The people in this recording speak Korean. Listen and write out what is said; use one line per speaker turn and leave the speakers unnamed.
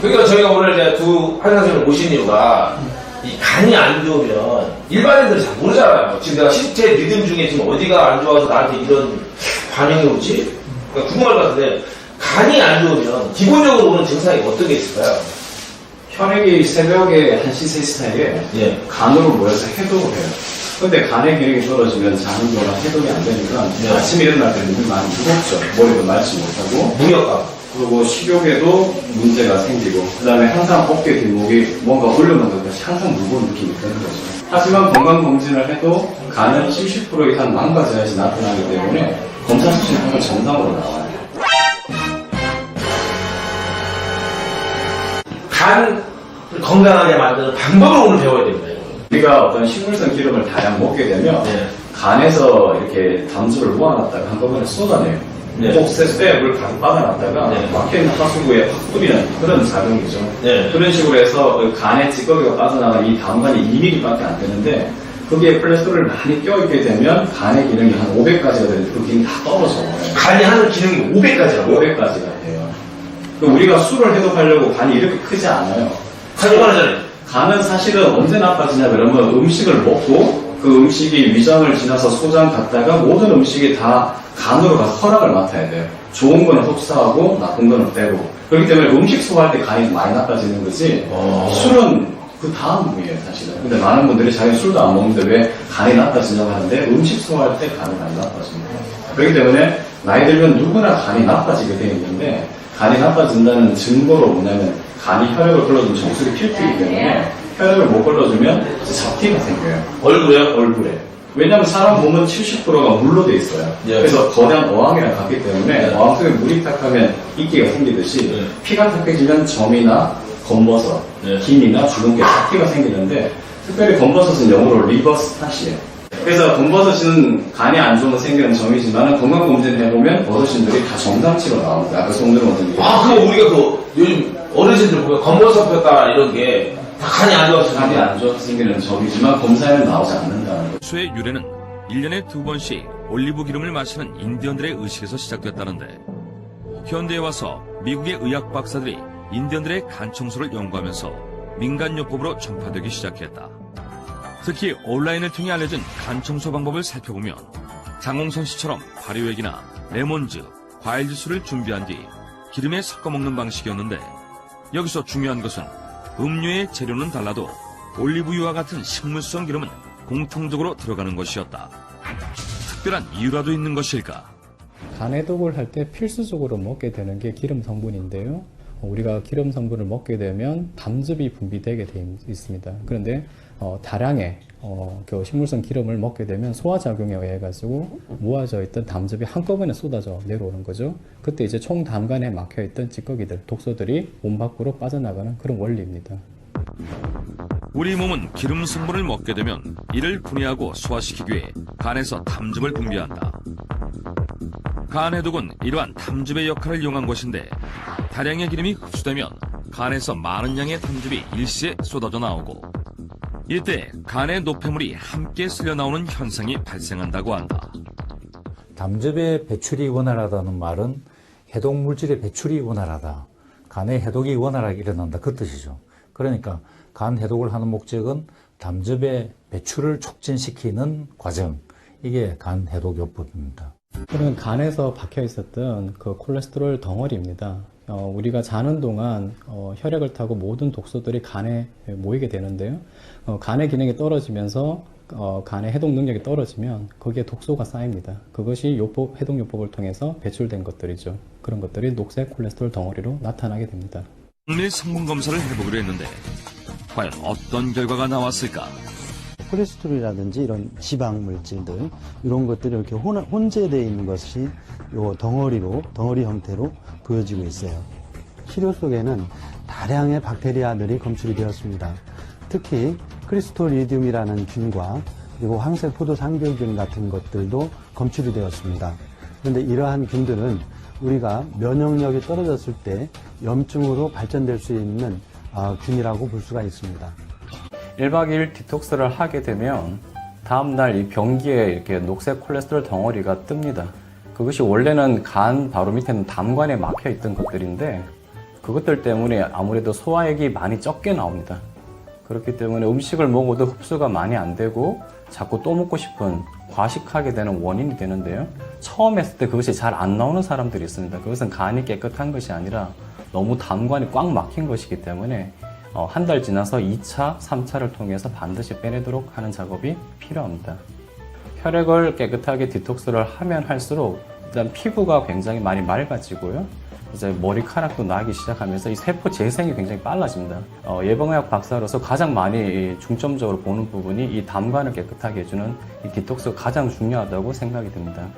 그러니까 저희가 오늘 이제 두 한의사 선생님을 모신 이유가 이 간이 안 좋으면 일반인들은 잘 모르잖아요. 지금 내가 신체 리듬 중에 지금 어디가 안 좋아서 나한테 이런 반응이 오지? 그러니까 궁금할 것 같은데 간이 안 좋으면 기본적으로 오는 증상이 어떤 게 있을까요?
혈액이 새벽에 1시, 3시 사이에
예.
간으로 모여서 해독을 해요. 근데 간의 기능이 떨어지면 자는 거랑 해독이 안 되니까
네.
아침에 일어날 때 눈이 많이 무겁죠. 머리도 맑지 못하고.
무력감.
그리고 식욕에도 문제가 생기고, 그 다음에 항상 어깨 뒷목이 뭔가 올려놓은 것같이 항상 무거운 느낌이 드는 거죠. 하지만 건강검진을 해도 간은 70% 이상 망가져야지 나타나기 때문에 검사 수치는 항상 정상으로 나와요.
간을 건강하게 만드는 방법을 오늘 배워야 됩니다.
우리가 어떤 식물성 기름을 다량 먹게 되면
네.
간에서 이렇게 담수를 모아놨다가 한꺼번에 쏟아내요.
네.
꼭새에 물 가득 빠져놨다가
네.
막혀있는 하수구에 확 뿌리는 그런 작용이죠.
네.
그런 식으로 해서 그 간에 찌꺼기가 빠져나간 이 담관이 2mm밖에 안 되는데 거기에 콜레스테롤이 많이 껴있게 되면 간의 기능이 한 500가지가 되는데 그 기능이 다 떨어져요.
간이 하는 기능이 500가지라고요?
500가지가 돼요. 우리가 술을 해독하려고 간이 이렇게 크지 않아요.
간이 많아잖아요.
간은 사실은 언제 나빠지냐 그러면 음식을 먹고 그 음식이 위장을 지나서 소장 갔다가 모든 음식이 다 간으로 가서 허락을 맡아야 돼요. 좋은 거는 흡수하고 나쁜 거는 빼고. 그렇기 때문에 음식 소화할 때 간이 많이 나빠지는 거지 술은 그 다음이에요 사실은. 근데 많은 분들이 자기 술도 안 먹는데 왜 간이 나빠지냐고 하는데 음식 소화할 때 간이 많이 나빠집니다. 그렇기 때문에 나이 들면 누구나 간이 나빠지게 되어 있는데 간이 나빠진다는 증거로 뭐냐면 간이 혈액을 끌어주면 정수리 필수이기 때문에 혈액을 못 끌어주면 잡티가 생겨요.
얼굴에요?
얼굴에. 왜냐면 사람 몸은 70%가 물로 돼 있어요.
예.
그래서 거대한 어항이랑 같기 때문에
예.
어항 속에 물이 탁하면 이끼가 생기듯이
예.
피가 탁해지면 점이나 검버섯,
예.
김이나 주근깨 잡티가 생기는데 특별히 검버섯은 영어로 리버 스팟이에요. 그래서 검버섯은 간이 안 좋으면 생기는 점이지만 건강검진 해보면 어르신들이 다 정상치로 나옵니다. 아까 송들은 원장님.
그럼 우리가 요즘 어르신들 보면 검버섯 폈다 이런 게 다 간이 안 좋아서
간이 안 좋아서 생기는 점이지만 검사에는 나오지 않는다는 거죠.
수의 유래는 1년에 2번씩 올리브 기름을 마시는 인디언들의 의식에서 시작됐다는데 현대에 와서 미국의 의학 박사들이 인디언들의 간 청소를 연구하면서 민간요법으로 전파되기 시작했다. 특히 온라인을 통해 알려진 간 청소 방법을 살펴보면 장홍선 씨처럼 발효액이나 레몬즙, 과일 주스를 준비한 뒤 기름에 섞어 먹는 방식이었는데 여기서 중요한 것은 음료의 재료는 달라도 올리브유와 같은 식물성 기름은 공통적으로 들어가는 것이었다. 특별한 이유라도 있는 것일까?
간 해독을 할 때 필수적으로 먹게 되는 게 기름 성분인데요. 우리가 기름 성분을 먹게 되면 담즙이 분비되게 되어 있습니다. 그런데 다량의 그 식물성 기름을 먹게 되면 소화작용에 의해 가지고 모아져 있던 담즙이 한꺼번에 쏟아져 내려오는 거죠. 그때 이제 총 담관에 막혀 있던 찌꺼기들, 독소들이 몸 밖으로 빠져나가는 그런 원리입니다.
우리 몸은 기름 성분을 먹게 되면 이를 분해하고 소화시키기 위해 간에서 담즙을 분비한다. 간 해독은 이러한 담즙의 역할을 이용한 것인데 다량의 기름이 흡수되면 간에서 많은 양의 담즙이 일시에 쏟아져 나오고 이때 간의 노폐물이 함께 쓸려 나오는 현상이 발생한다고 한다.
담즙의 배출이 원활하다는 말은 해독 물질의 배출이 원활하다. 간의 해독이 원활하게 일어난다. 그 뜻이죠. 그러니까 간 해독을 하는 목적은 담즙의 배출을 촉진시키는 과정. 이게 간 해독요법입니다.
그러면 간에서 박혀 있었던 그 콜레스테롤 덩어리입니다. 우리가 자는 동안 혈액을 타고 모든 독소들이 간에 모이게 되는데요. 간의 기능이 떨어지면서 간의 해독 능력이 떨어지면 거기에 독소가 쌓입니다. 그것이 해독요법을 통해서 배출된 것들이죠. 그런 것들이 녹색 콜레스테롤 덩어리로 나타나게 됩니다.
정밀 성분 검사를 해보기로 했는데 과연 어떤 결과가 나왔을까?
콜레스테롤이라든지 이런 지방 물질들 이런 것들이 이렇게 혼재되어 있는 것이 요 덩어리 형태로 보여지고 있어요. 시료 속에는 다량의 박테리아들이 검출이 되었습니다. 특히 크리스토리디움이라는 균과 그리고 황색 포도 상별균 같은 것들도 검출이 되었습니다. 그런데 이러한 균들은 우리가 면역력이 떨어졌을 때 염증으로 발전될 수 있는 균이라고 볼 수가 있습니다.
1박 2일 디톡스를 하게 되면 다음날 이 변기에 이렇게 녹색 콜레스테롤 덩어리가 뜹니다. 그것이 원래는 간 바로 밑에는 담관에 막혀 있던 것들인데 그것들 때문에 아무래도 소화액이 많이 적게 나옵니다. 그렇기 때문에 음식을 먹어도 흡수가 많이 안 되고 자꾸 또 먹고 싶은 과식하게 되는 원인이 되는데요. 처음 했을 때 그것이 잘 안 나오는 사람들이 있습니다. 그것은 간이 깨끗한 것이 아니라 너무 담관이 꽉 막힌 것이기 때문에 한 달 지나서 2차, 3차를 통해서 반드시 빼내도록 하는 작업이 필요합니다. 혈액을 깨끗하게 디톡스를 하면 할수록 일단 피부가 굉장히 많이 맑아지고요. 이제 머리카락도 나기 시작하면서 이 세포 재생이 굉장히 빨라집니다. 예방의학 박사로서 가장 많이 중점적으로 보는 부분이 이 담관을 깨끗하게 해주는 이 디톡스가 가장 중요하다고 생각이 듭니다.